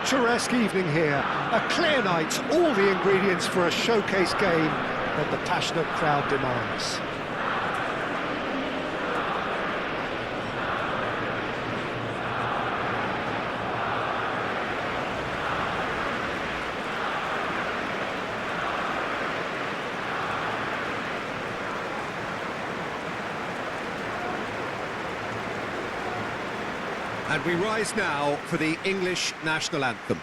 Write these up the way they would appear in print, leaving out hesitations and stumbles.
picturesque evening here. A clear night, all the ingredients for a showcase game that the passionate crowd demands. And we rise now for the English national anthem.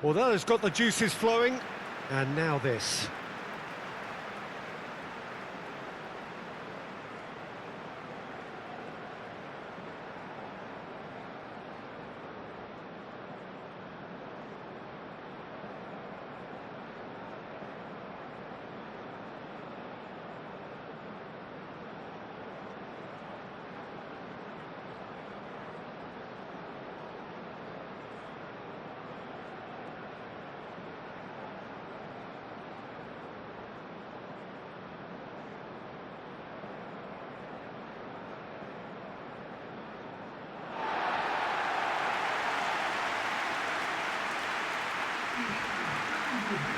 Well, that has got the juices flowing, and now this.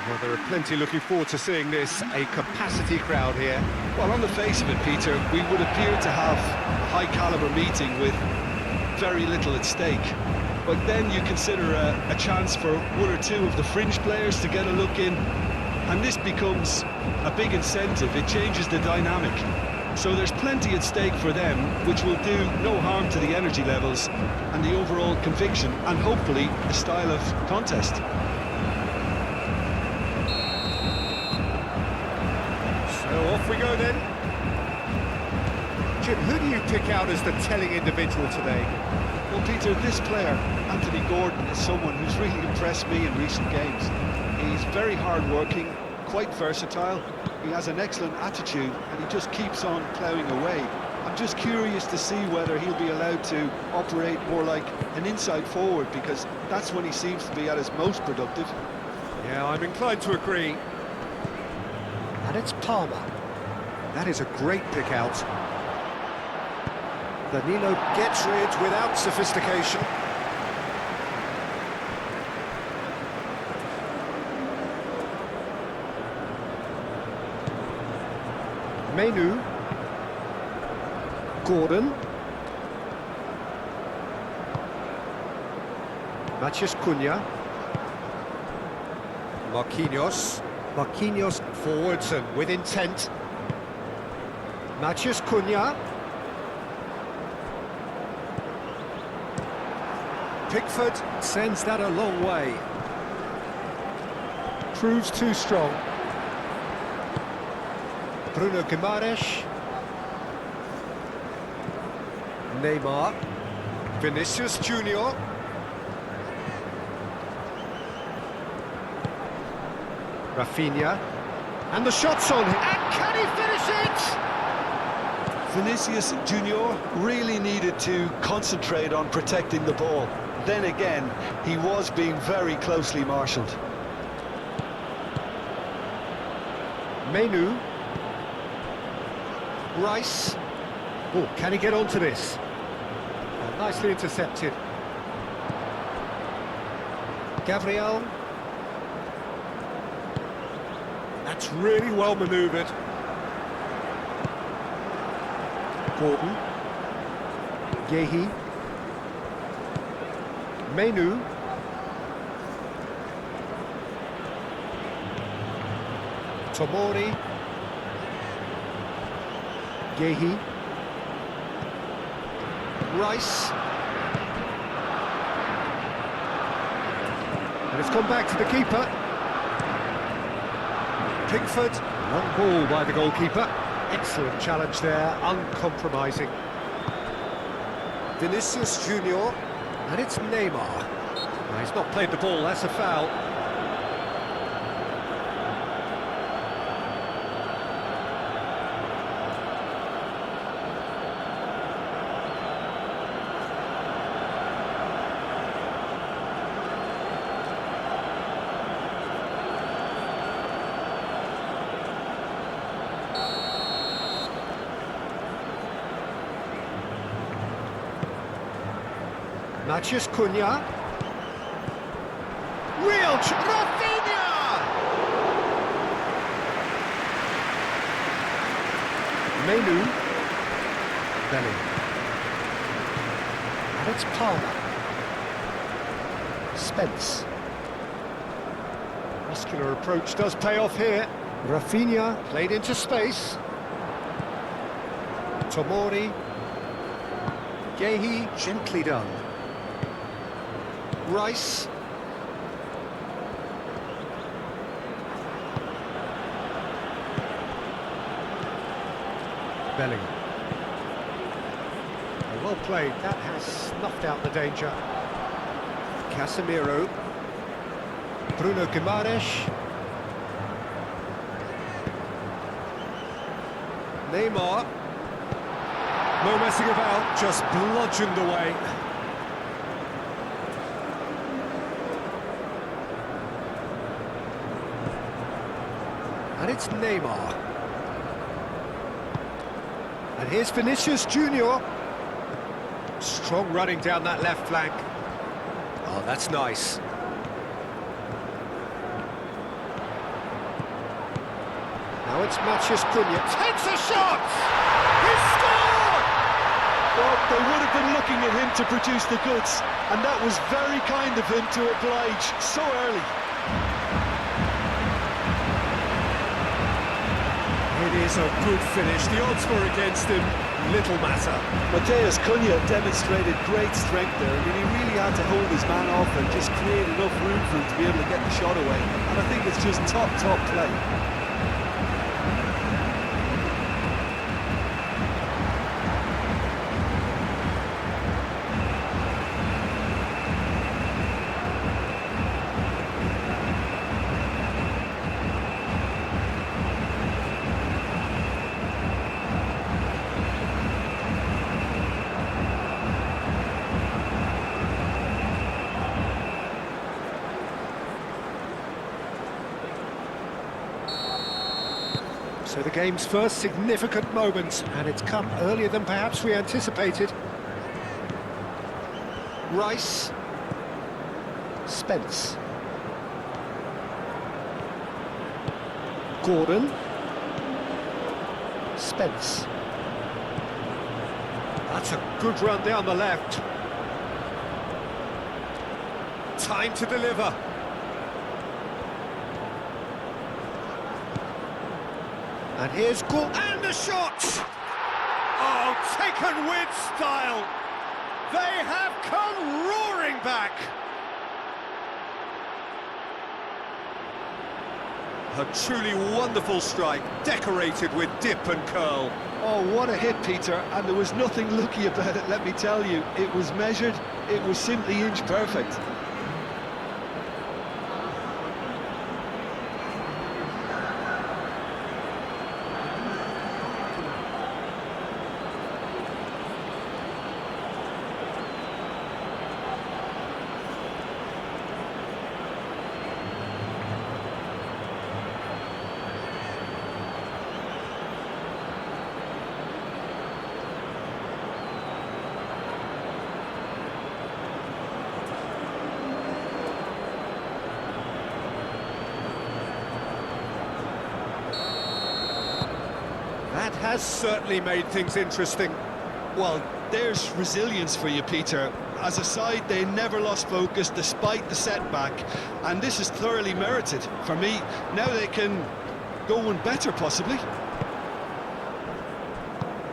Well, there are plenty looking forward to seeing this, a capacity crowd here. Well, on the face of it, Peter, we would appear to have a high-caliber meeting with very little at stake. But then you consider a chance for one or two of the fringe players to get a look in, and this becomes a big incentive. It changes the dynamic. So there's plenty at stake for them, which will do no harm to the energy levels and the overall conviction, and hopefully a style of contest. So off we go then. Jim, who do you pick out as the telling individual today? Well, Peter, this player, Anthony Gordon, is someone who's really impressed me in recent games. He's very hard-working, quite versatile, he has an excellent attitude, and he just keeps on ploughing away. I'm just curious to see whether he'll be allowed to operate more like an inside forward, because that's when he seems to be at his most productive. Yeah, I'm inclined to agree. And it's Palmer. That is a great pick out. Danilo gets rid without sophistication. Menu. Gordon. Matheus Cunha. Marquinhos. Marquinhos forwards and with intent. Matheus Cunha. Pickford sends that a long way. Proves too strong. Bruno Guimaraes. Neymar. Vinicius Junior. Rafinha. And the shot's on. And can he finish it? Vinicius Junior really needed to concentrate on protecting the ball. Then again, he was being very closely marshalled. Menu. Rice. Oh, can he get onto this? Oh, nicely intercepted. Gabriel. That's really well manoeuvred. Gordon. Gehi. Menu. Tomori. Gehi. Rice. And it's gone back to the keeper. Pickford. Long ball by the goalkeeper. Excellent challenge there, uncompromising. Vinicius Junior. And it's Neymar. No, he's not played the ball, that's a foul. Matheus Cunha. Rafinha! Menu. Bellingham. And it's Palmer. Spence. Muscular approach does pay off here. Rafinha played into space. Tomori. Gehi, gently done. Rice. Bellingham. Well played, that has snuffed out the danger. Casemiro. Bruno Guimaraes. Neymar. No messing about, just bludgeoned away. And it's Neymar. And here's Vinicius Junior. Strong running down that left flank. Oh, that's nice. Now it's Matheus Cunha. Takes a shot! He scored! Well, they would have been looking at him to produce the goods, and that was very kind of him to oblige so early. It is a good finish. The odds were against him. Little matter. Matheus Cunha demonstrated great strength there. I mean, he really had to hold his man off and just create enough room for him to be able to get the shot away. And I think it's just top play. So the game's first significant moment, and it's come earlier than perhaps we anticipated. Rice. Spence. Gordon. Spence. That's a good run down the left. Time to deliver. And here's Goal, and the shot! Oh, taken with style! They have come roaring back! A truly wonderful strike, decorated with dip and curl. Oh, what a hit, Peter, and there was nothing lucky about it, let me tell you. It was measured, it was simply inch perfect. That has certainly made things interesting. Well, there's resilience for you, Peter. As a side, they never lost focus despite the setback, and this is thoroughly merited. For me, now they can go one better, possibly.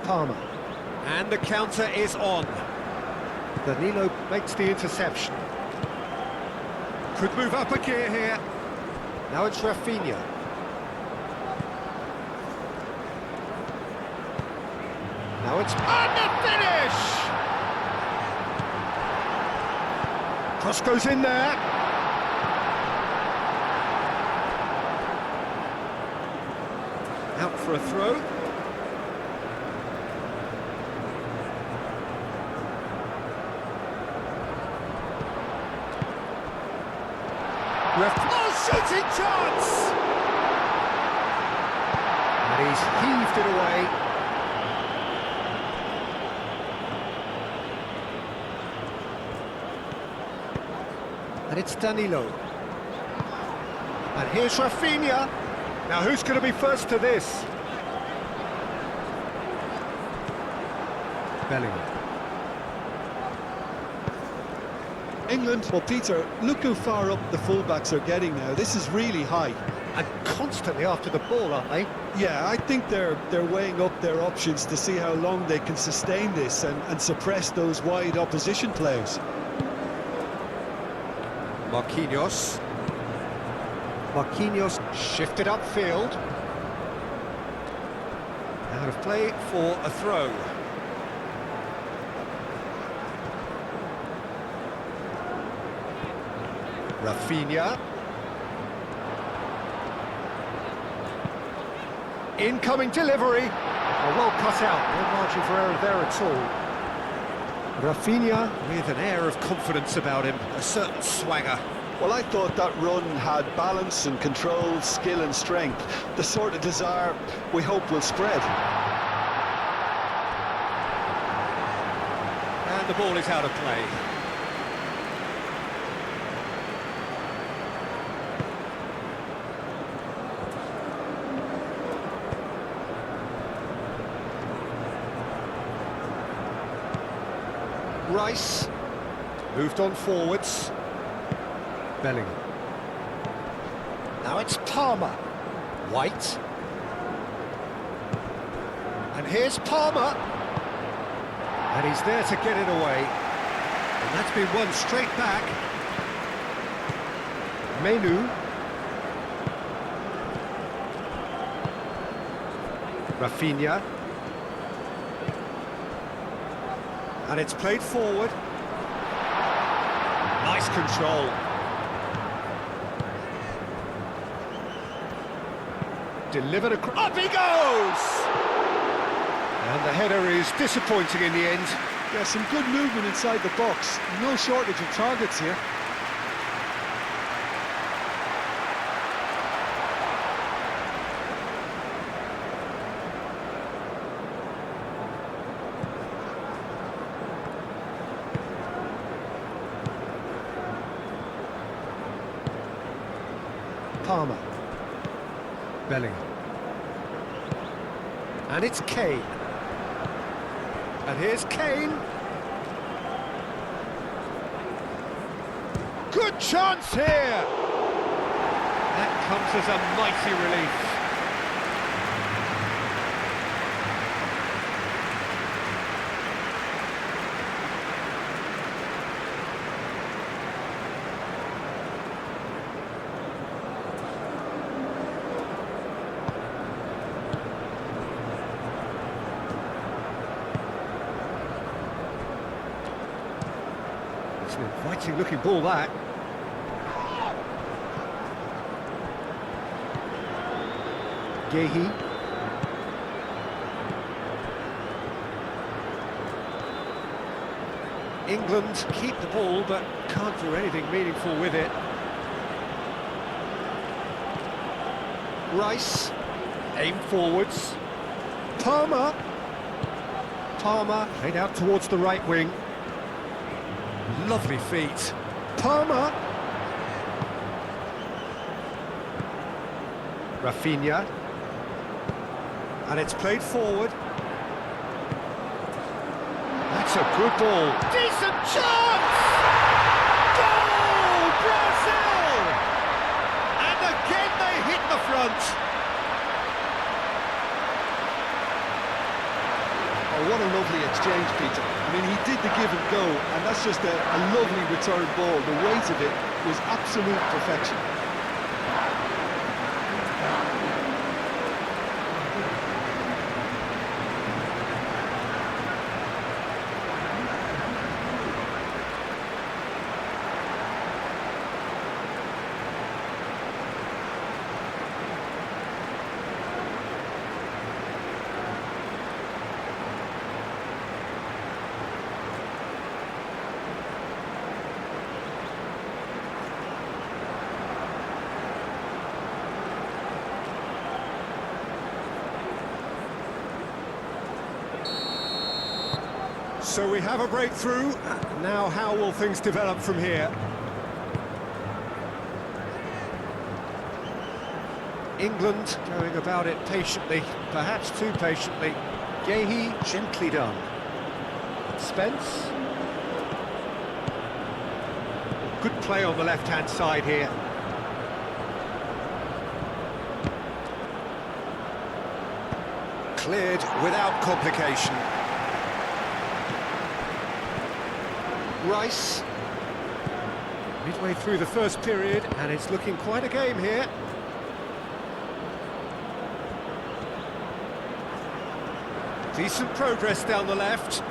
Palmer. And the counter is on. Danilo makes the interception. Could move up a gear here. Now it's Rafinha. Now it's... And the finish! Cross goes in there. Out for a throw. Oh, shooting chance! And he's heaved it away. And it's Danilo. And here's Rafinha. Now who's going to be first to this? Bellingham. England, well, Peter, look how far up the fullbacks are getting now. This is really high. And constantly after the ball, aren't they? Yeah, I think they're weighing up their options to see how long they can sustain this and suppress those wide opposition players. Marquinhos shifted upfield. Out of play for a throw. Rafinha. Incoming delivery. Oh, well cut out. No margin for error there at all. Rafinha with an air of confidence about him, a certain swagger. Well, I thought that run had balance and control, skill and strength, the sort of desire we hope will spread. And the ball is out of play. Rice moved on forwards. Bellingham. Now it's Palmer. White. And here's Palmer. And he's there to get it away. And that's been won straight back. Menu. Rafinha. And it's played forward. Nice control. Delivered across. Up he goes! And the header is disappointing in the end. Yeah, some good movement inside the box. No shortage of targets here. Palmer. Bellingham. And it's Kane. And here's Kane. Good chance here! That comes as a mighty relief. It's an inviting looking ball, that. Gehi. England keep the ball but can't do anything meaningful with it. Rice, aim forwards. Palmer played out towards the right wing. Lovely feet. Palmer. Rafinha. And it's played forward. That's a good ball. Decent chance! Goal! Brazil! And again they hit the front. Oh, what a lovely exchange, Peter. I mean, he did the give and go, and that's just a lovely return ball. The weight of it was absolute perfection. So we have a breakthrough. Now how will things develop from here? England going about it patiently, perhaps too patiently. Gehi, gently done. Spence. Good play on the left-hand side here. Cleared without complication. Rice. Midway through the first period, and it's looking quite a game here. Decent progress down the left.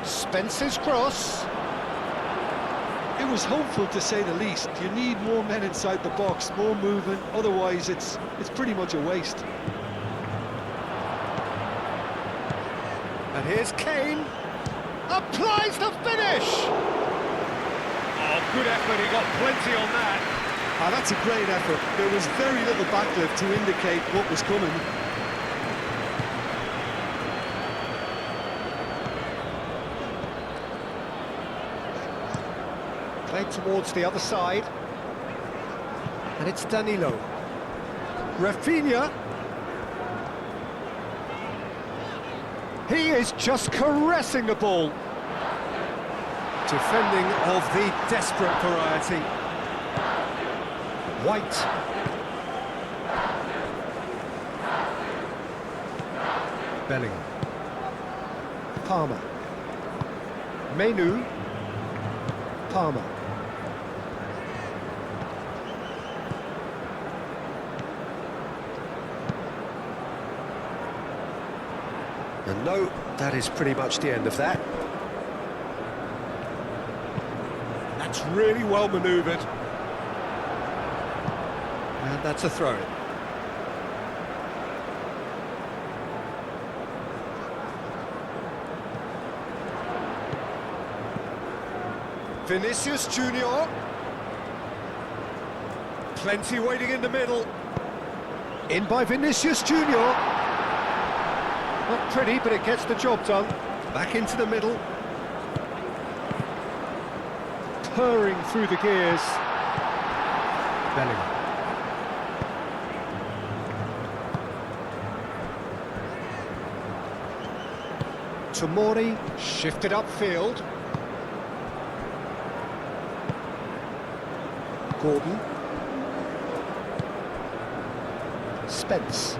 Spence's cross. It was hopeful, to say the least. You need more men inside the box, more movement, otherwise it's pretty much a waste. And here's Kane. Applies the finish! Oh, good effort, he got plenty on that. Ah, that's a great effort. There was very little backlift to indicate what was coming. Played towards the other side. And it's Danilo. Rafinha. He is just caressing the ball. Defending of the desperate variety. White. Bellingham. Palmer. Menu. Palmer. And no, that is pretty much the end of that. That's really well manoeuvred. And that's a throw-in. Vinicius Junior. Plenty waiting in the middle. In by Vinicius Junior. Not pretty, but it gets the job done. Back into the middle. Purring through the gears. Bellingham. Tomori shifted upfield. Gordon. Spence.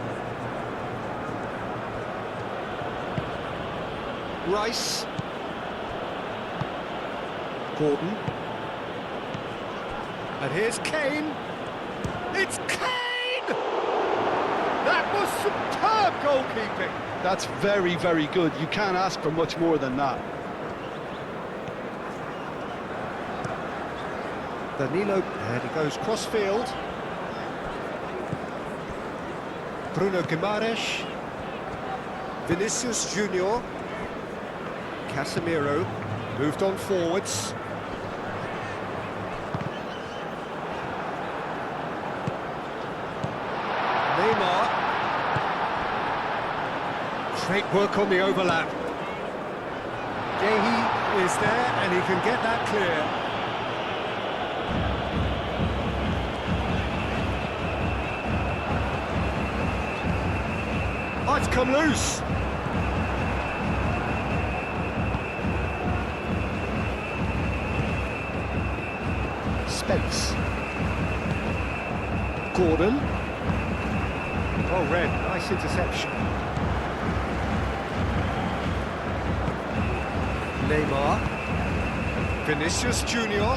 Rice. Gordon. And here's Kane. It's Kane! That was superb goalkeeping. That's very, very good. You can't ask for much more than that. Danilo, and he goes cross-field. Bruno Guimaraes. Vinicius Junior. Casemiro moved on forwards. Neymar. Great work on the overlap. Gehi is there and he can get that clear. Oh, it's come loose. Spence. Gordon. Oh, red. Nice interception. Neymar. Vinicius Junior.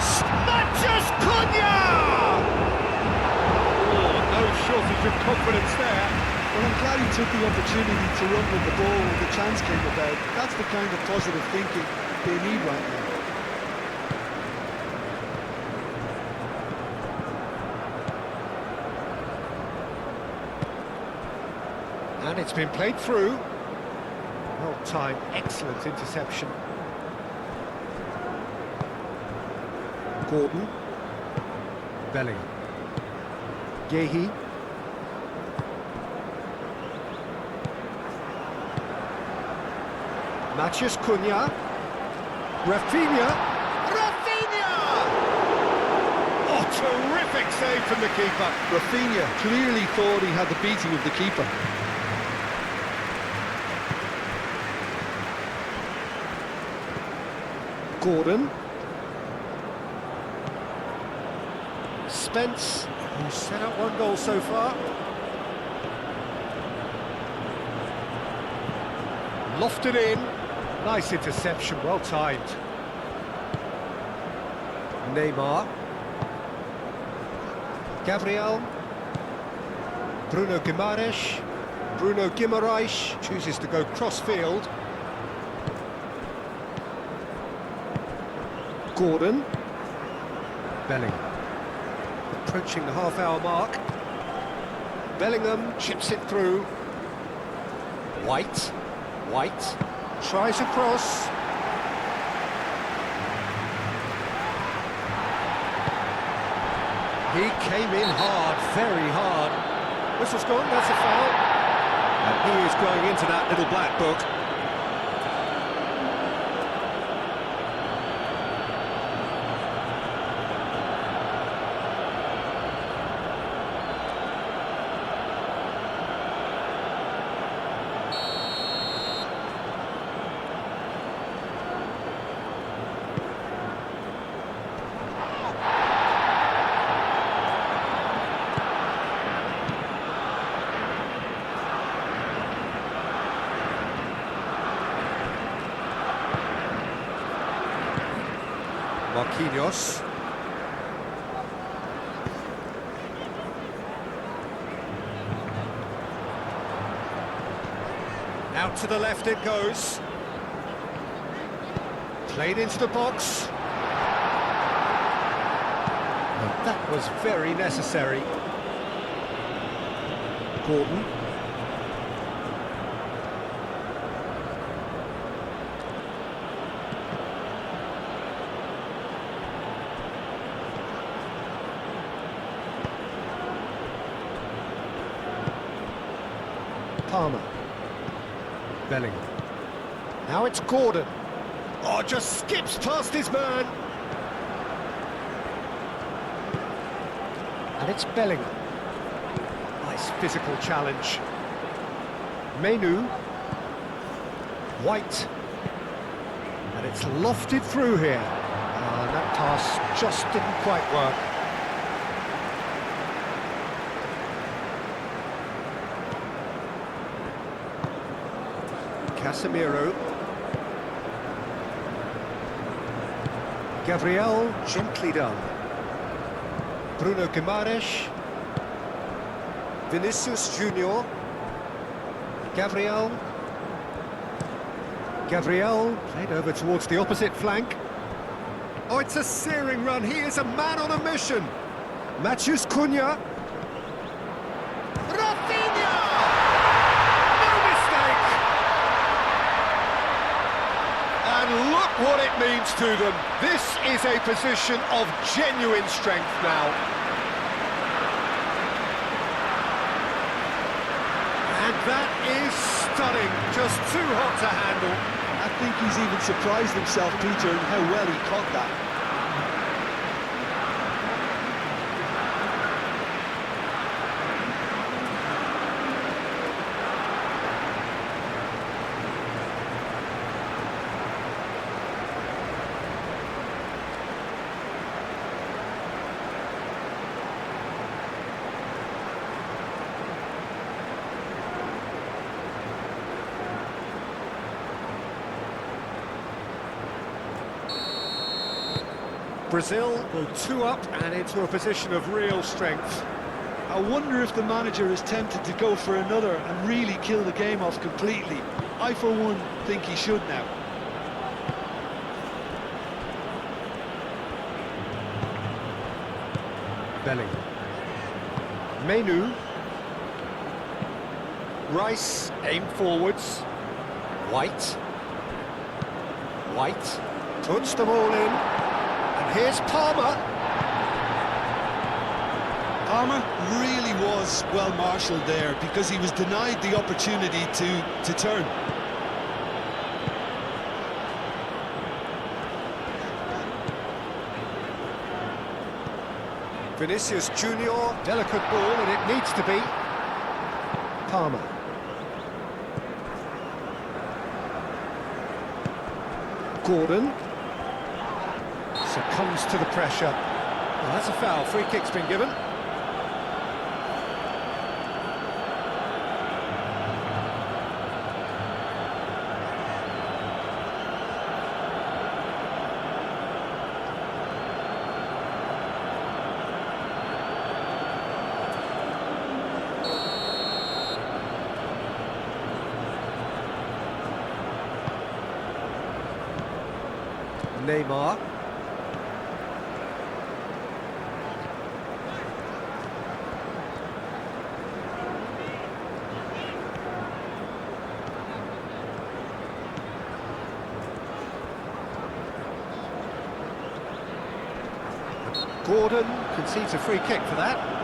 Smatches Cunha! Oh, no shortage of confidence there. Well, I'm glad he took the opportunity to run with the ball when the chance came about. That's the kind of positive thinking they need right now. And it's been played through. Well timed, excellent interception. Gordon. Bellingham. Gehi. Matheus Cunha. Rafinha. Rafinha! Oh, terrific save from the keeper. Rafinha clearly thought he had the beating of the keeper. Gordon. Spence, who's set up one goal so far. Lofted in. Nice interception, well timed. Neymar. Gabriel. Bruno Guimaraes. Bruno Guimaraes chooses to go cross-field. Gordon. Bellingham. Approaching the half-hour mark. Bellingham chips it through. White. Tries a cross. He came in hard, very hard. Whistle's gone, that's a foul. And he is going into that little black book. Marquinhos. Out to the left it goes. Played into the box. And that was very necessary. Gordon. Palmer. Bellingham. Now it's Gordon. Oh, just skips past his man. And it's Bellingham. Nice physical challenge. Menu. White. And it's lofted through here. And that pass just didn't quite work. Casemiro. Gabriel, gently done. Bruno Guimaraes. Vinicius Junior. Gabriel. Played over towards the opposite flank. Oh, it's a searing run. He is a man on a mission. Matheus Cunha. Rafinha! No mistake! And look what it means to them. This is a position of genuine strength now. And that is stunning. Just too hot to handle. I think he's even surprised himself, Peter, in how well he caught that. Brazil go 2 up and into a position of real strength. I wonder if the manager is tempted to go for another and really kill the game off completely. I, for one, think he should now. Bellingham. Menu. Rice, aim forwards. White. Puts the ball in. And here's Palmer. Palmer really was well marshalled there because he was denied the opportunity to turn. Vinicius Junior, delicate ball, and it needs to be. Palmer. Gordon. Succumbs to the pressure. Well, that's a foul. Free kick's been given. Neymar. Gordon concedes a free kick for that.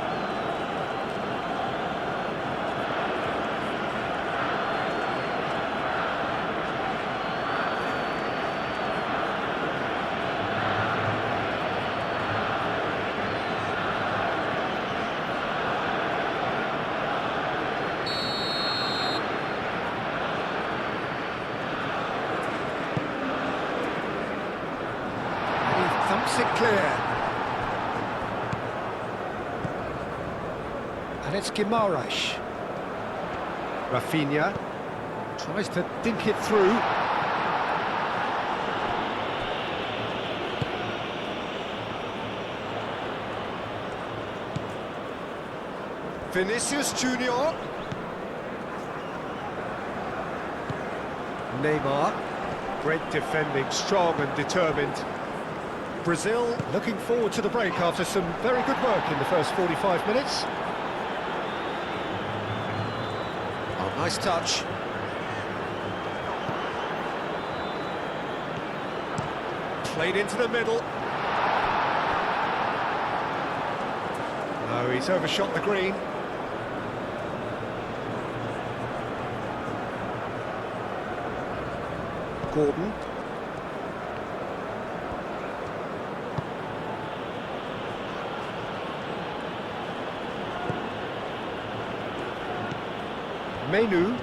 Thumps it clear. And it's Guimaraes. Rafinha tries to dink it through. Vinicius Junior. Neymar. Great defending, strong and determined. Brazil looking forward to the break after some very good work in the first 45 minutes. Oh, nice touch. Played into the middle. No, he's overshot the green. Gordon. Menu.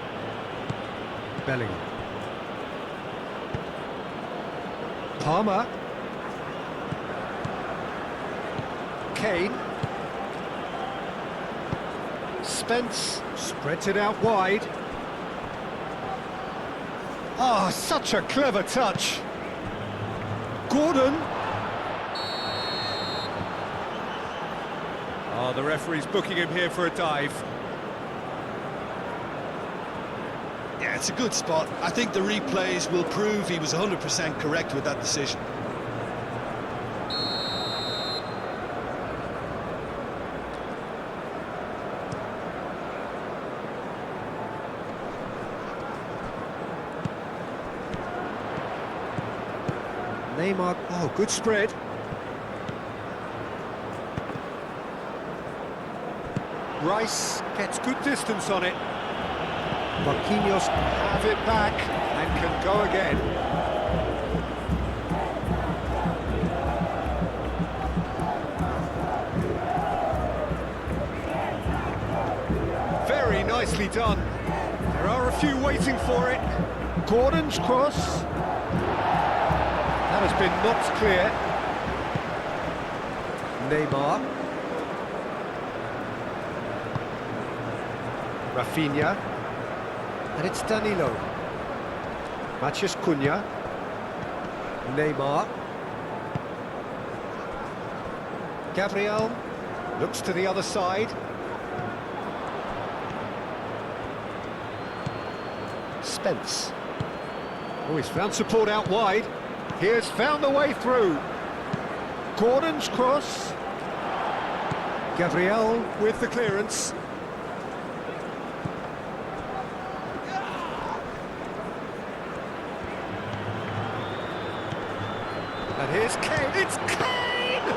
Bellingham. Palmer. Kane. Spence spreads it out wide. Ah, such a clever touch. Gordon. Oh, the referee's booking him here for a dive. Yeah, it's a good spot. I think the replays will prove he was 100% correct with that decision. Neymar, oh, good spread. Rice gets good distance on it. Marquinhos have it back and can go again. Very nicely done. There are a few waiting for it. Gordon's cross. That has been knocked clear. Neymar. Rafinha. And it's Danilo. Matheus Cunha. Neymar. Gabriel looks to the other side. Spence. Oh, he's found support out wide. Here's found the way through. Gordon's cross. Gabriel with the clearance. And here's Kane. It's Kane!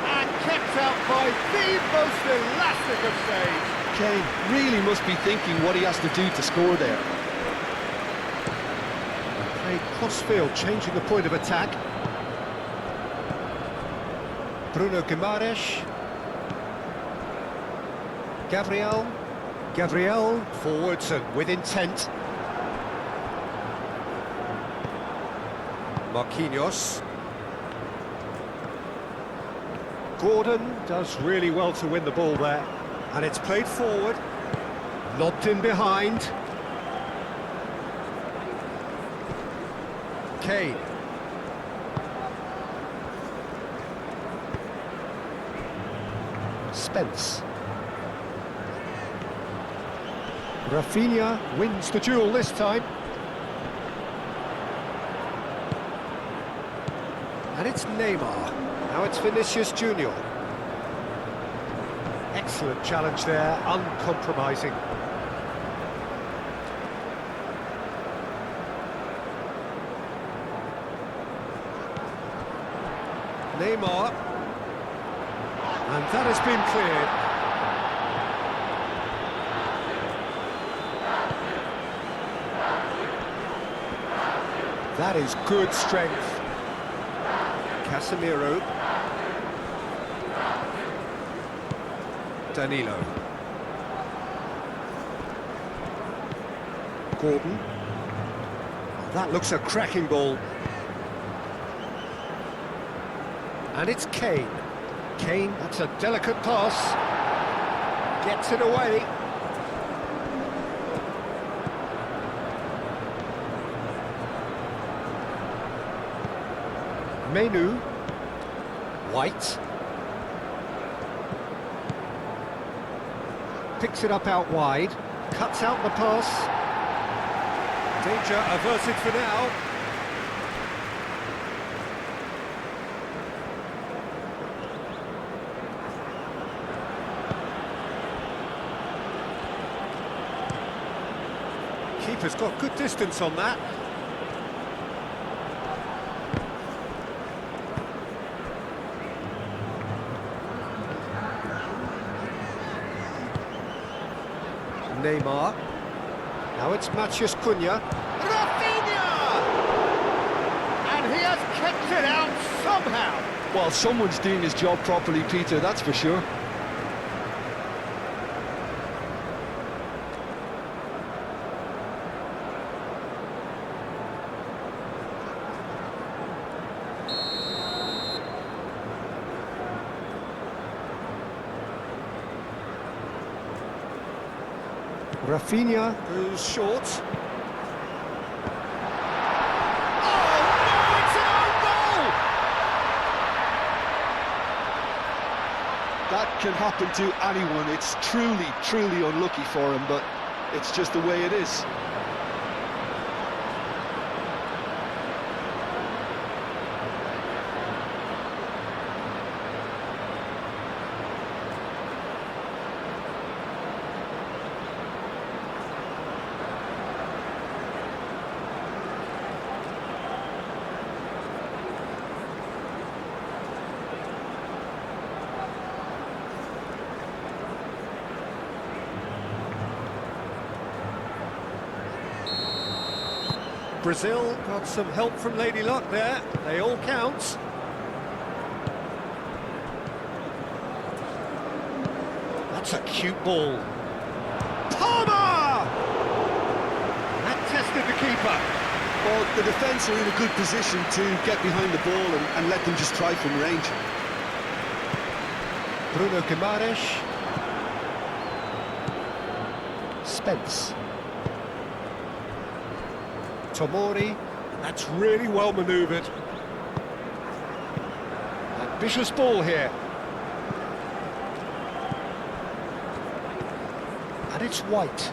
And kept out by the most elastic of saves. Kane really must be thinking what he has to do to score there. Played cross-field, changing the point of attack. Bruno Guimaraes. Gabriel forwards and with intent. Marquinhos. Gordon does really well to win the ball there. And it's played forward. Lobbed in behind. Kane. Spence. Rafinha wins the duel this time. And it's Neymar. Now it's Vinicius Junior. Excellent challenge there, uncompromising. Neymar. And that has been cleared. That is good strength. Casemiro. Danilo. Gordon. That looks a cracking ball. And it's Kane. Kane, that's a delicate pass. Gets it away. Menu. White. Picks it up out wide. Cuts out the pass. Danger averted for now. Keeper's got good distance on that. Neymar. Now it's Matheus Cunha. Rafinha! And he has kept it out somehow. Well, someone's doing his job properly, Peter, that's for sure. Rafinha goes short. Oh, no, it's an own goal! That can happen to anyone. It's truly, truly unlucky for him, but it's just the way it is. Brazil got some help from Lady Luck there. They all count. That's a cute ball. Palmer! That tested the keeper. Well, the defence are in a good position to get behind the ball and let them just try from range. Bruno Guimaraes. Spence. Tomori, that's really well manoeuvred. Ambitious ball here. And it's White.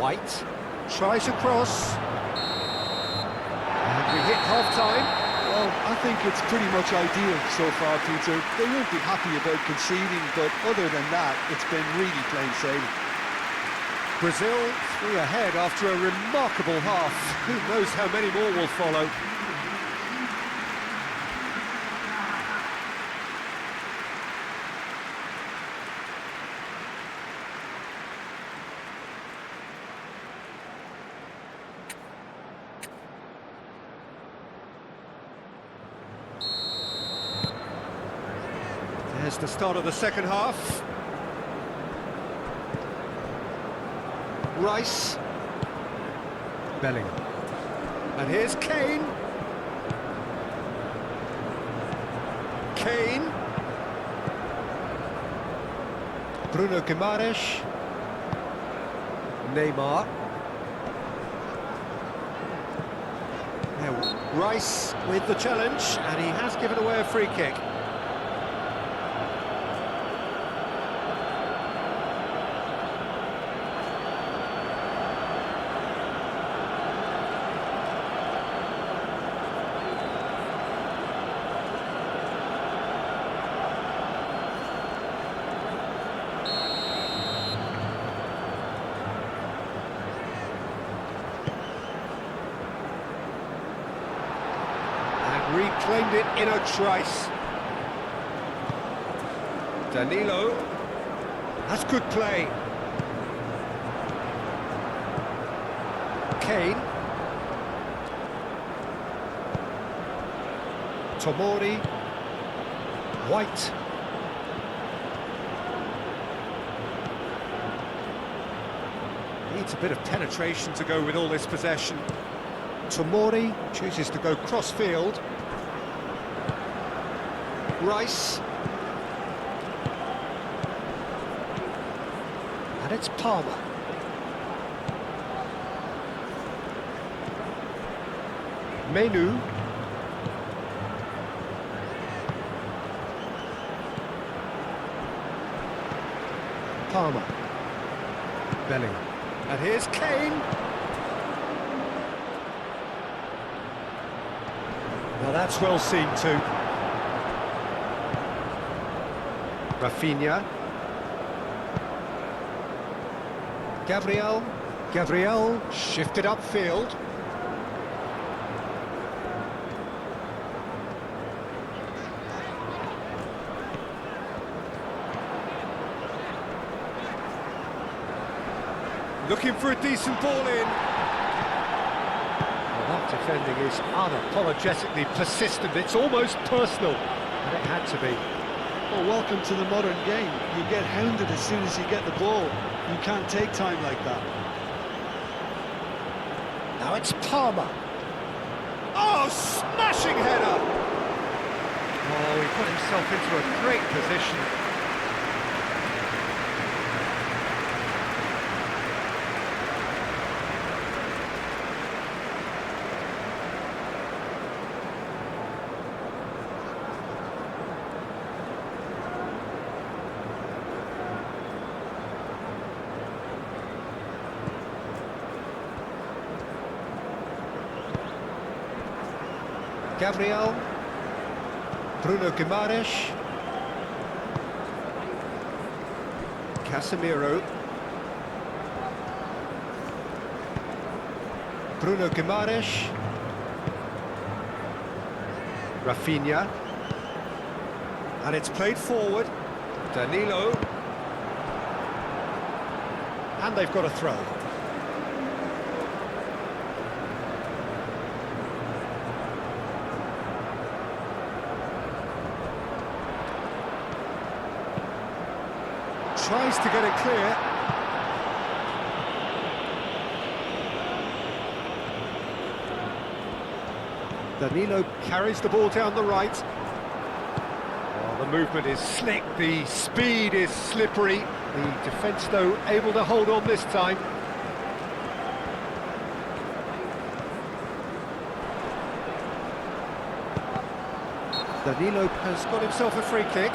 White tries a cross. And we hit half-time. Well, I think it's pretty much ideal so far, Peter. They won't be happy about conceding, but other than that, it's been really plain sailing. Brazil 3 ahead after a remarkable half. Who knows how many more will follow. There's the start of the second half. Rice. Bellingham. And here's Kane. Kane. Bruno Guimaraes. Neymar. Now Rice with the challenge, and he has given away a free kick. Reclaimed it in a trice. Danilo. That's good play. Kane. Tomori. White. Needs a bit of penetration to go with all this possession. Tomori chooses to go cross-field. Rice. And it's Palmer. Menu. Palmer. Bellingham. And here's Kane. Now that's well seen too. Rafinha. Gabriel shifted upfield. Looking for a decent ball in. Well, that defending is unapologetically persistent. It's almost personal, and it had to be. Well, welcome to the modern game. You get hounded as soon as you get the ball. You can't take time like that. Now it's Palmer. Oh, smashing header! Oh, he put himself into a great position. Gabriel, Bruno Guimaraes, Casemiro, Bruno Guimaraes, Rafinha, and it's played forward, Danilo, and they've got a throw. Tries to get it clear. Danilo carries the ball down the right. Oh, the movement is slick, the speed is slippery. The defence, though, able to hold on this time. Danilo has got himself a free kick.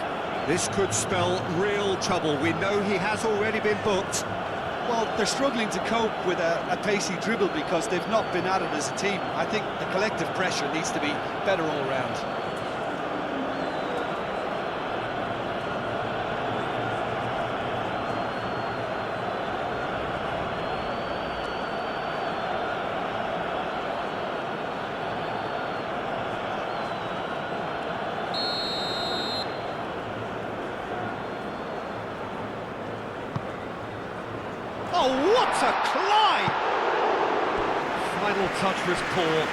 This could spell real trouble. We know he has already been booked. Well, they're struggling to cope with a pacey dribble because they've not been at it as a team. I think the collective pressure needs to be better all round. Oh, what a climb! Final touch was poor.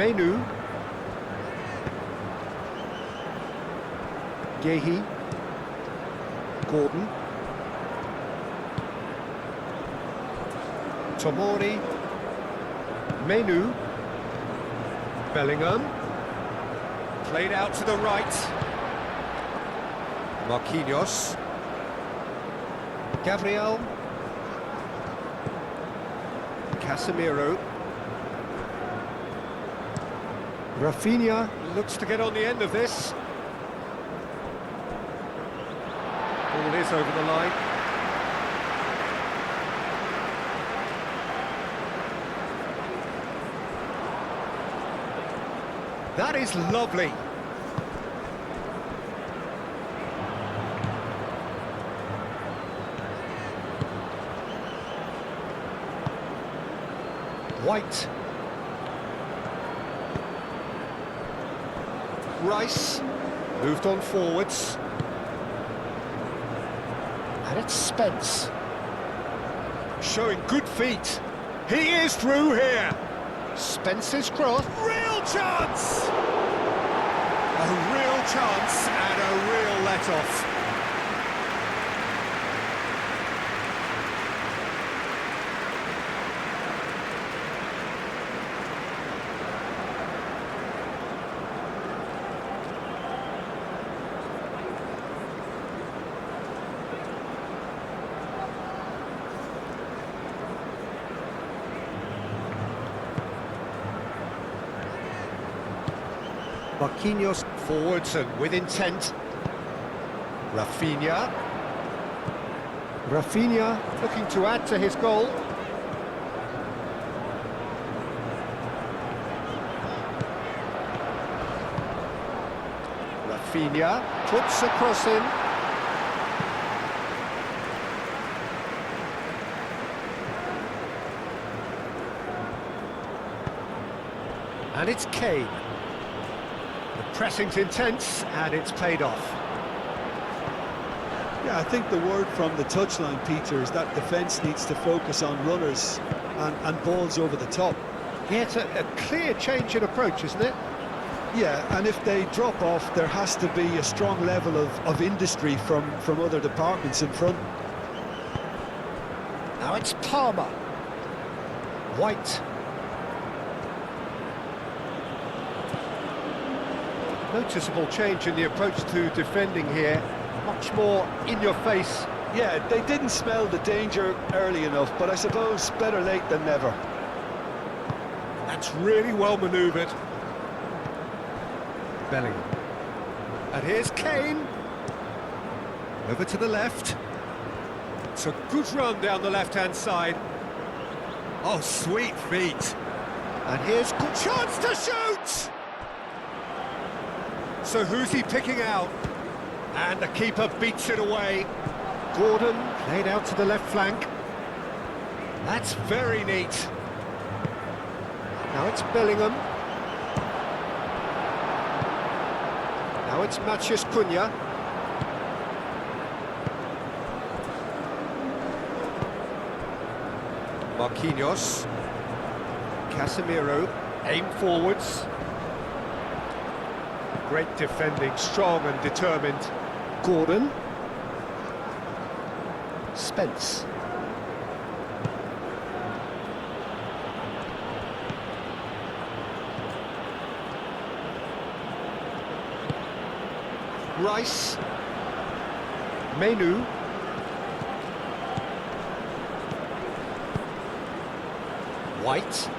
Menu. Gehi. Gordon. Tomori. Menu. Bellingham. Played out to the right. Marquinhos. Gabriel. Casemiro. Rafinha looks to get on the end of this. Ball is over the line. That is lovely. White. Rice moved on forwards. And it's Spence. Showing good feet. He is through here. Spence's cross. Real chance! A real chance and a real let-off. Marquinhos forwards and with intent. Rafinha. Rafinha looking to add to his goal. Rafinha puts a cross in. And it's Kane. The pressing's intense, and it's paid off. Yeah, I think the word from the touchline, Peter, is that defence needs to focus on runners and balls over the top. Yeah, it's a clear change in approach, isn't it? Yeah, and if they drop off, there has to be a strong level of industry from other departments in front. Now it's Palmer. White. Noticeable change in the approach to defending here. Much more in your face. Yeah, they didn't smell the danger early enough, but I suppose better late than never. That's really well manoeuvred. Bellingham. And here's Kane. Over to the left. It's a good run down the left-hand side. Oh, sweet feet. And here's good chance to shoot! So who's he picking out? And the keeper beats it away. Gordon played out to the left flank. That's very neat. Now it's Bellingham. Now it's Matheus Cunha. Marquinhos. Casemiro. Aim forwards. Great defending, strong and determined. Gordon. Spence. Rice. Menu. White.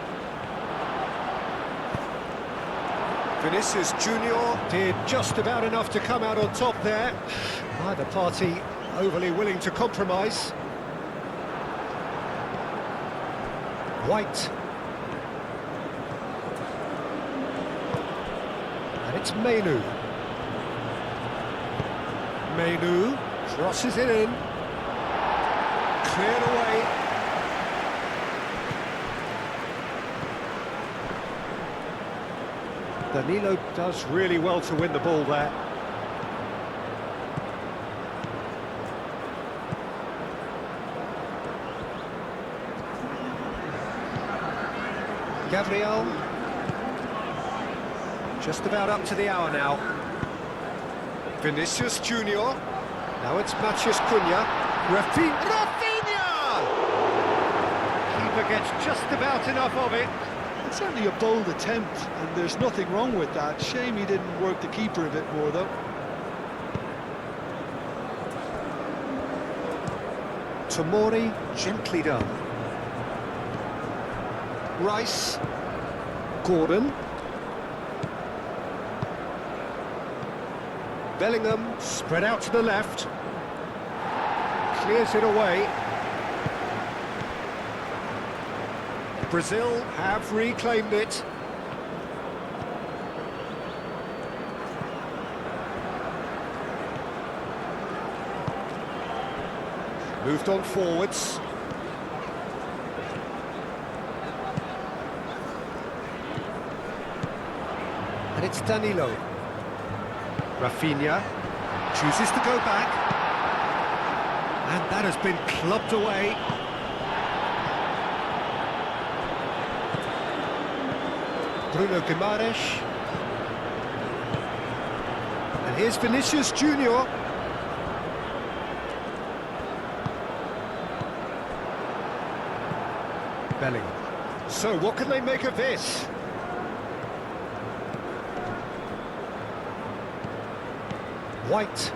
Vinicius Junior did just about enough to come out on top there. Neither party overly willing to compromise. White. And it's Menu. Menu crosses it in. Cleared away. Danilo does really well to win the ball there. Gabriel. Just about up to the hour now. Vinicius Junior. Now it's Matheus Cunha. Rafinha! Keeper gets just about enough of it. It's certainly a bold attempt, and there's nothing wrong with that. Shame he didn't work the keeper a bit more, though. Tomori, gently done. Rice. Gordon. Bellingham, spread out to the left. Clears it away. Brazil have reclaimed it. Moved on forwards. And it's Danilo. Rafinha chooses to go back. And that has been clubbed away. Bruno Guimaraes. And here's Vinicius Junior. Bellingham. So what can they make of this? White.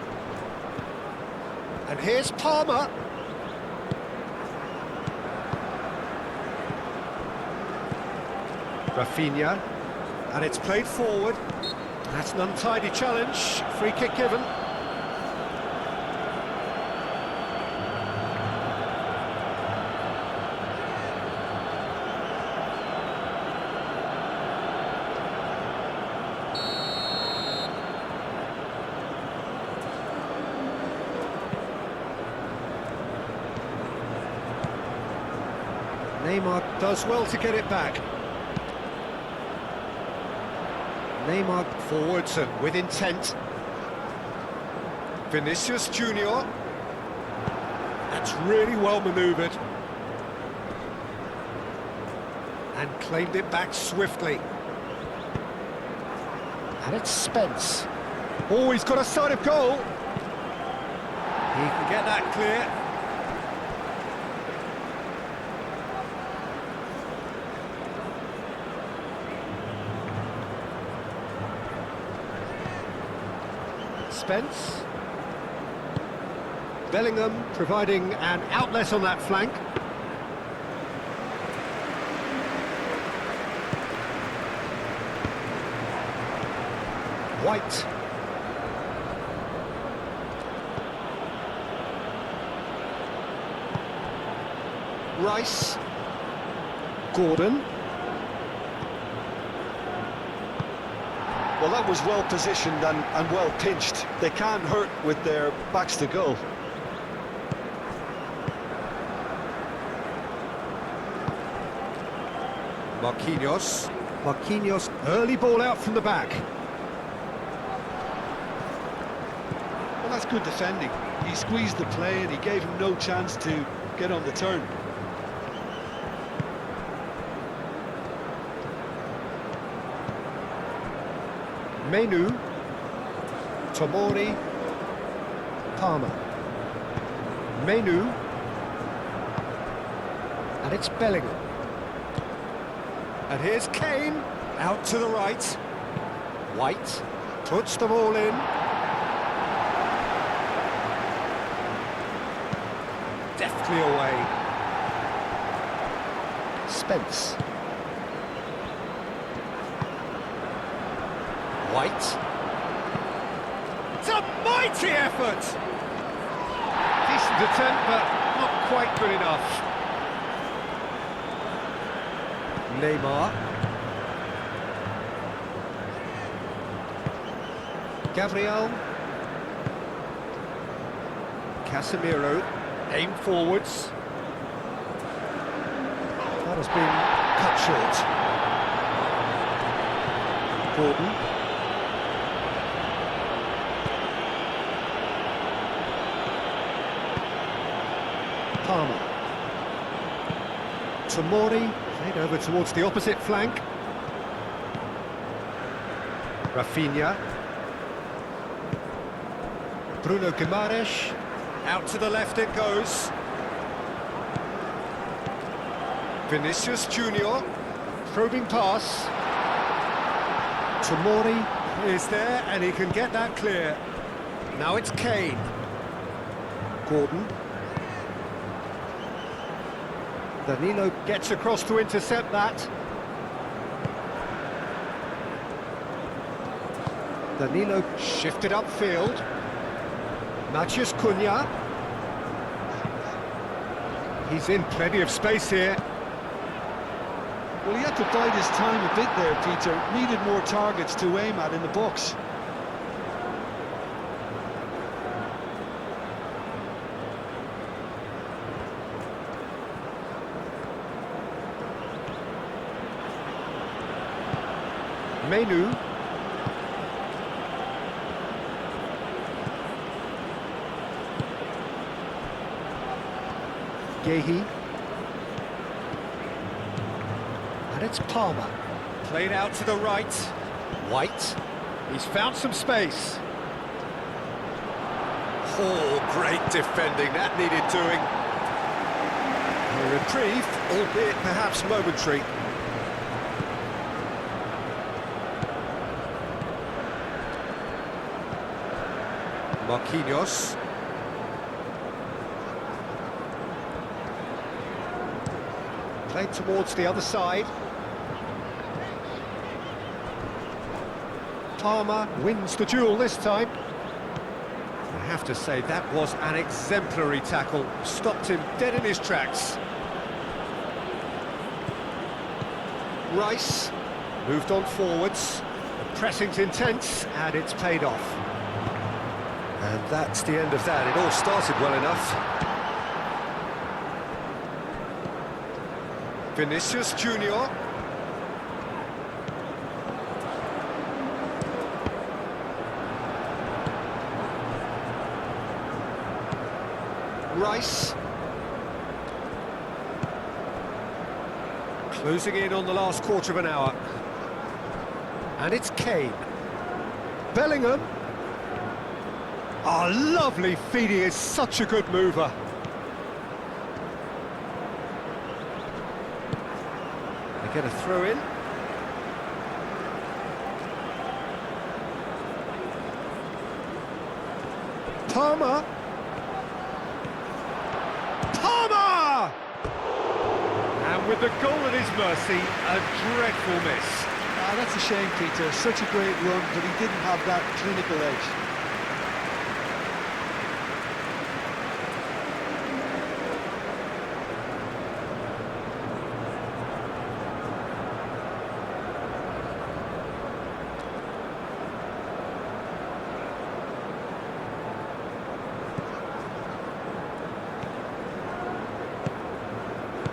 And here's Palmer. Rafinha. And it's played forward. That's an untidy challenge. Free kick given. Neymar does well to get it back. Neymar forwards and with intent. Vinicius Junior. That's really well manoeuvred. And claimed it back swiftly. And it's Spence. Oh, he's got a sight of goal. He can get that clear. Spence. Bellingham providing an outlet on that flank. White. Rice. Gordon. Well, that was well positioned and well pinched. They can't hurt with their backs to goal. Marquinhos. Marquinhos, early ball out from the back. Well, that's good defending. He squeezed the play and he gave him no chance to get on the turn. Menu, Tomori, Palmer. Menu, and it's Bellingham. And here's Kane, out to the right. White puts them all in. Deftly away. Spence. White. It's a mighty effort! Decent attempt, but not quite good enough. Neymar. Gabriel. Casemiro. Aim forwards. That has been cut short. Gordon. Palmer. Tomori, played over towards the opposite flank. Rafinha. Bruno Guimaraes. Out to the left it goes. Vinicius Junior. Probing pass. Tomori is there and he can get that clear. Now it's Kane. Gordon. Danilo gets across to intercept that. Danilo shifted upfield. Matheus Cunha. He's in plenty of space here. Well, he had to bide his time a bit there, Peter. Needed more targets to aim at in the box. Menu. Gehi. And it's Palmer. Played out to the right. White. He's found some space. Oh, great defending. That needed doing. A reprieve, albeit perhaps momentary. Marquinhos. Played towards the other side. Palmer wins the duel this time. I have to say, that was an exemplary tackle. Stopped him dead in his tracks. Rice moved on forwards. The pressing's intense, and it's paid off. And that's the end of that. It all started well enough. Vinicius Junior. Rice. Closing in on the last quarter of an hour. And it's Kane. Bellingham. Oh, lovely feed. He is such a good mover. They get a throw in. Palmer. Palmer! And with the goal at his mercy, a dreadful miss. Ah, that's a shame, Peter. Such a great run, but he didn't have that clinical edge.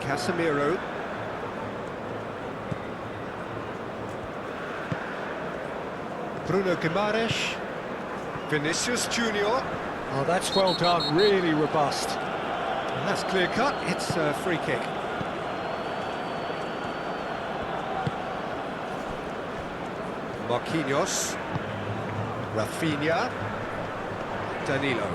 Casemiro. Bruno Guimaraes. Vinicius Junior. Oh, that's well done, really robust. And that's clear cut, it's a free kick. Marquinhos. Rafinha. Danilo.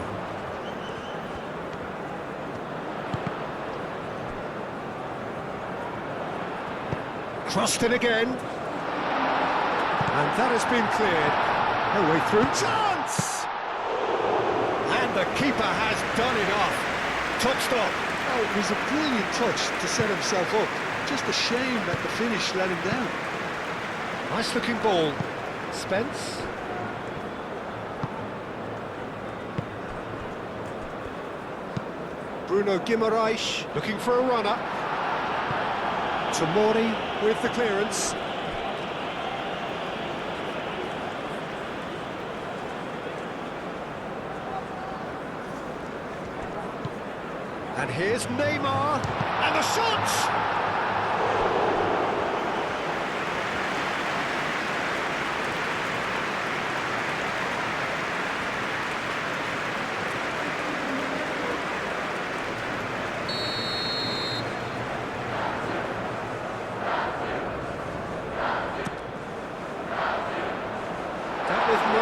Crossed in again. And that has been cleared. No way through. Chance! And the keeper has done enough. Top stop. Oh, it was a brilliant touch to set himself up. Just a shame that the finish let him down. Nice looking ball. Spence. Bruno Guimaraes looking for a runner. Tomori with the clearance. And here's Neymar, and the shot!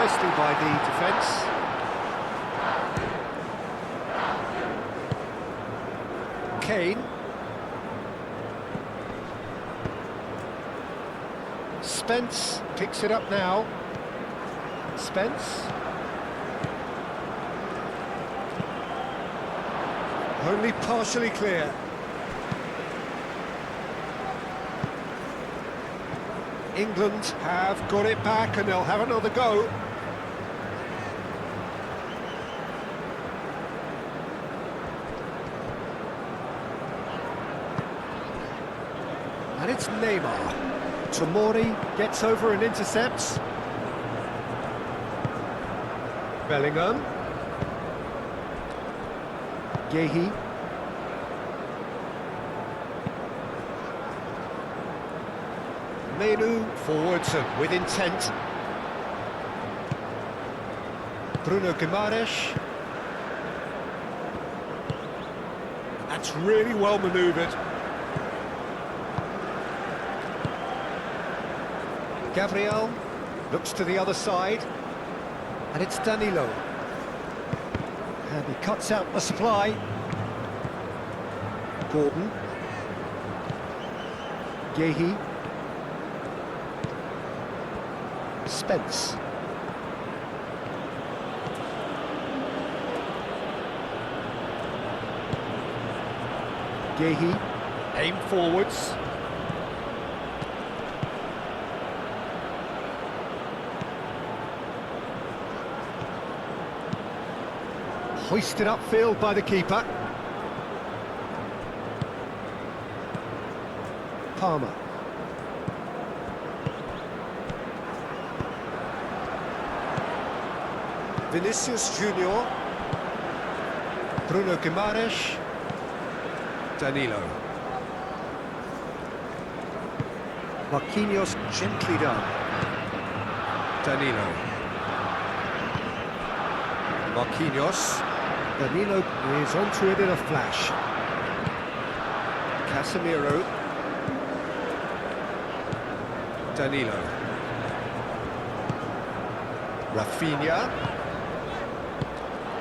nicely by the defence. Kane. Spence picks it up now. Spence. Only partially clear. England have got it back and they'll have another go. And it's Neymar. Tomori gets over and intercepts. Bellingham. Gehi. Menu forwards and with intent. Bruno Guimaraes. That's really well manoeuvred. Gabriel looks to the other side. And it's Danilo. And he cuts out the supply. Gordon. Gehi. Spence. Gehi. Aim forwards. Hoisted upfield by the keeper. Palmer. Vinicius Junior. Bruno Guimaraes. Danilo. Marquinhos gently done. Danilo. Marquinhos. Danilo is onto it in a flash. Casemiro. Danilo. Rafinha.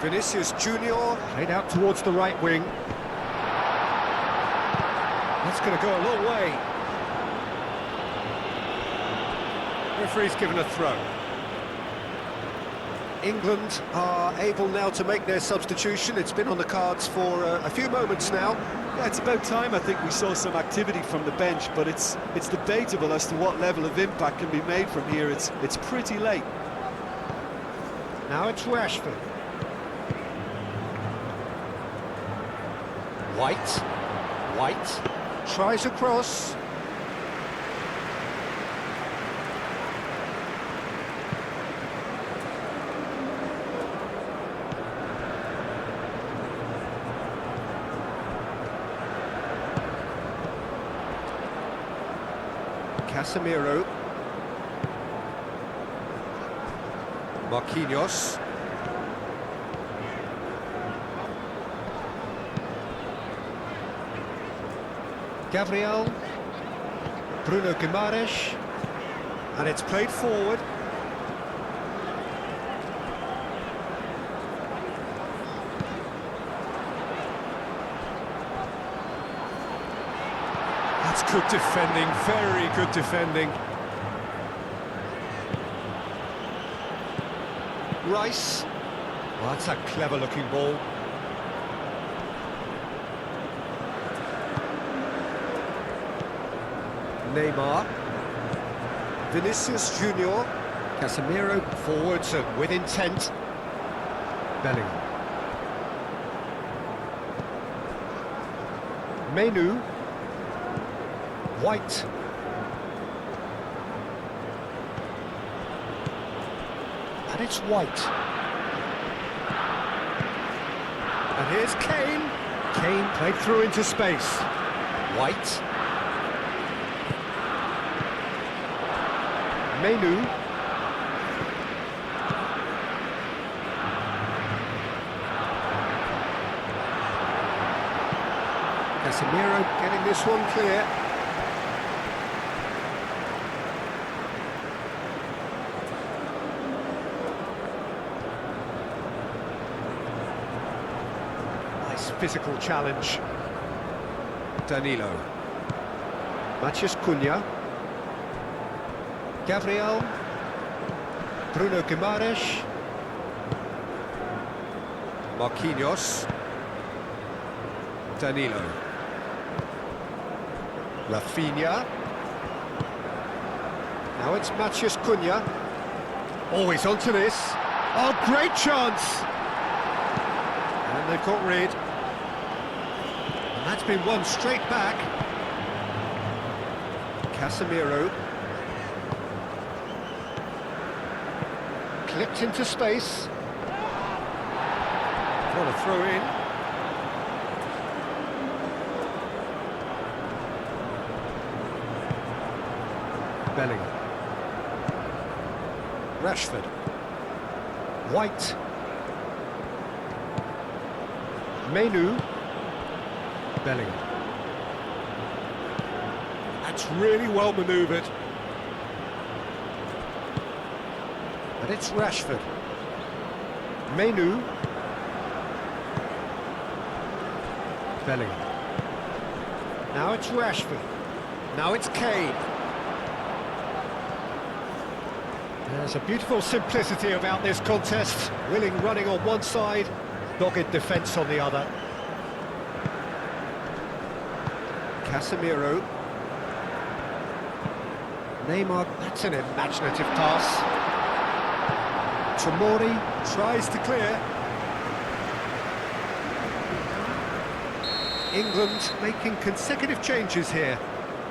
Vinicius Junior played out towards the right wing. That's going to go a long way. Referee's given a throw. England are able now to make their substitution. It's been on the cards for a few moments now. Yeah, it's about time I think we saw some activity from the bench, but it's debatable as to what level of impact can be made from here. It's pretty late. Now it's Rashford. White tries across. Casemiro. Marquinhos. Gabriel. Bruno Guimaraes. And it's played forward. That's good defending, very good defending. Rice. Well, that's a clever looking ball. Neymar. Vinicius Junior. Casemiro forwards and with intent. Bellingham. Menu. White. And it's White. And here's Kane. Kane played through into space. White. Menu. Casemiro getting this one clear. physical challenge. Danilo. Matheus Cunha. Gabriel. Bruno Guimaraes. Marquinhos. Danilo. Rafinha. Now it's Matheus Cunha. Oh, he's onto this. Oh, great chance! And they've got rid. And that's been won straight back. Casemiro. Clipped into space. What a throw in. Bellingham. Rashford. White. Menu. Bellingham. That's really well manoeuvred. And it's Rashford. Menu. Bellingham. Now it's Rashford. Now it's Kane. There's a beautiful simplicity about this contest. Willing running on one side, dogged defence on the other. Casemiro. Neymar, that's an imaginative pass. Tomori tries to clear. England making consecutive changes here.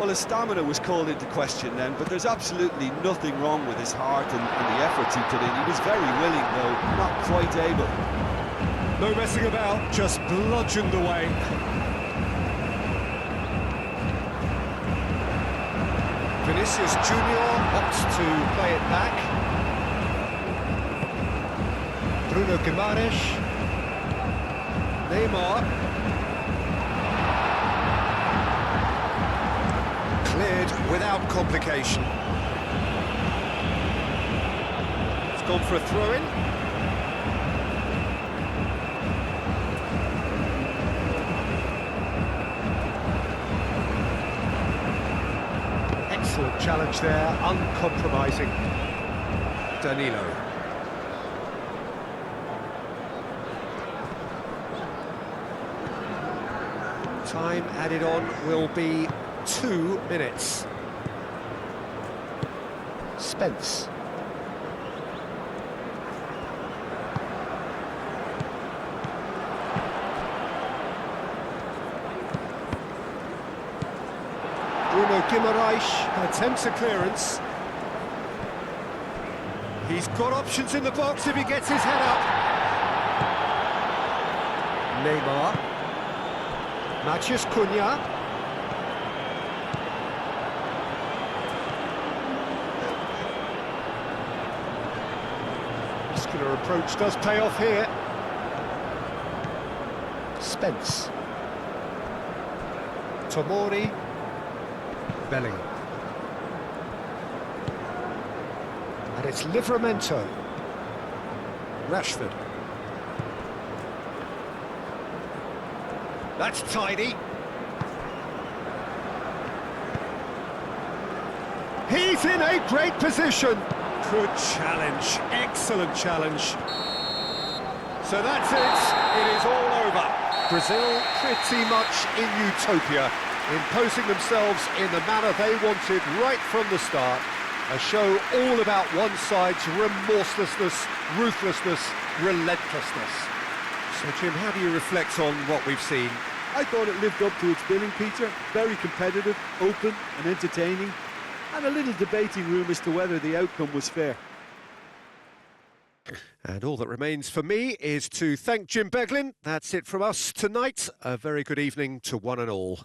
Well, his stamina was called into question then, but there's absolutely nothing wrong with his heart and the efforts he put in. He was very willing, though, not quite able. No messing about, just bludgeoned away. Vinicius Junior opts to play it back. Bruno Guimaraes. Neymar. Cleared without complication. It's gone for a throw-in. Excellent challenge there, uncompromising. Danilo. Time added on will be 2 minutes. Spence. Bruno Guimaraes attempts a clearance. He's got options in the box if he gets his head up. Neymar. Matheus Cunha. Muscular approach does pay off here. Spence. Tomori. Bellingham. And it's Livramento. Rashford. That's tidy. He's in a great position. Good challenge, excellent challenge. So that's it, it is all over. Brazil pretty much in utopia, imposing themselves in the manner they wanted right from the start. A show all about one side's remorselessness, ruthlessness, relentlessness. So Jim, how do you reflect on what we've seen? I thought it lived up to its billing, Peter. Very competitive, open and entertaining. And a little debating room as to whether the outcome was fair. And all that remains for me is to thank Jim Beglin. That's it from us tonight. A very good evening to one and all.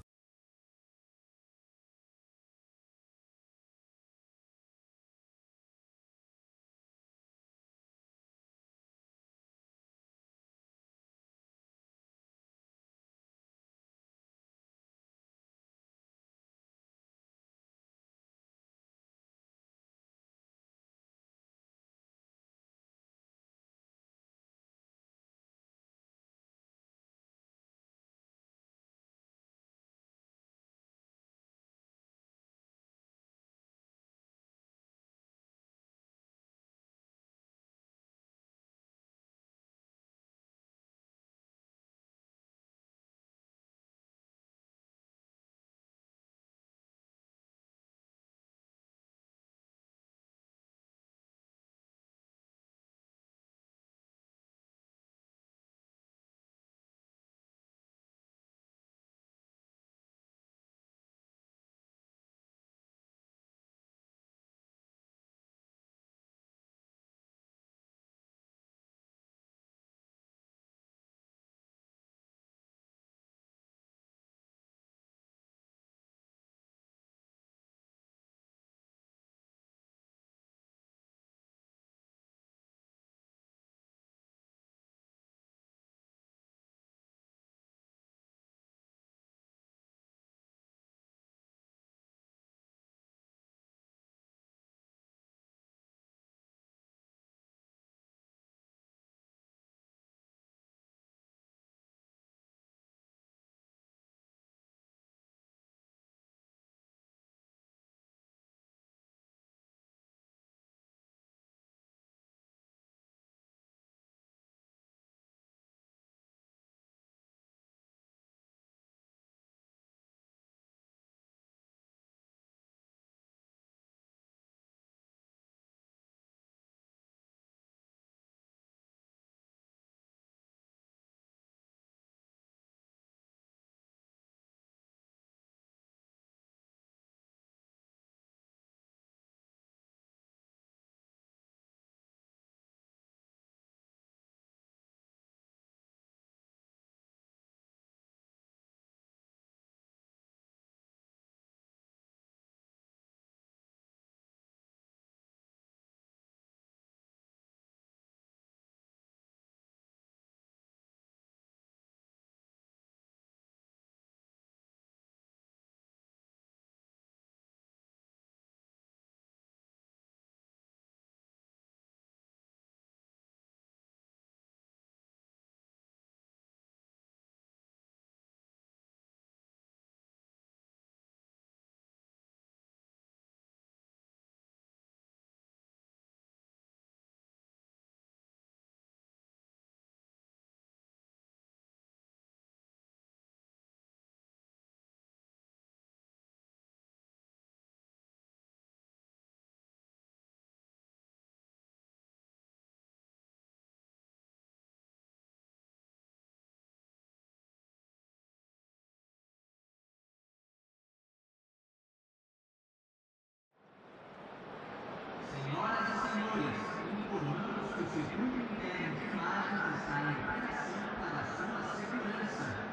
segundo critério de imagens está em atenção para a sua segurança.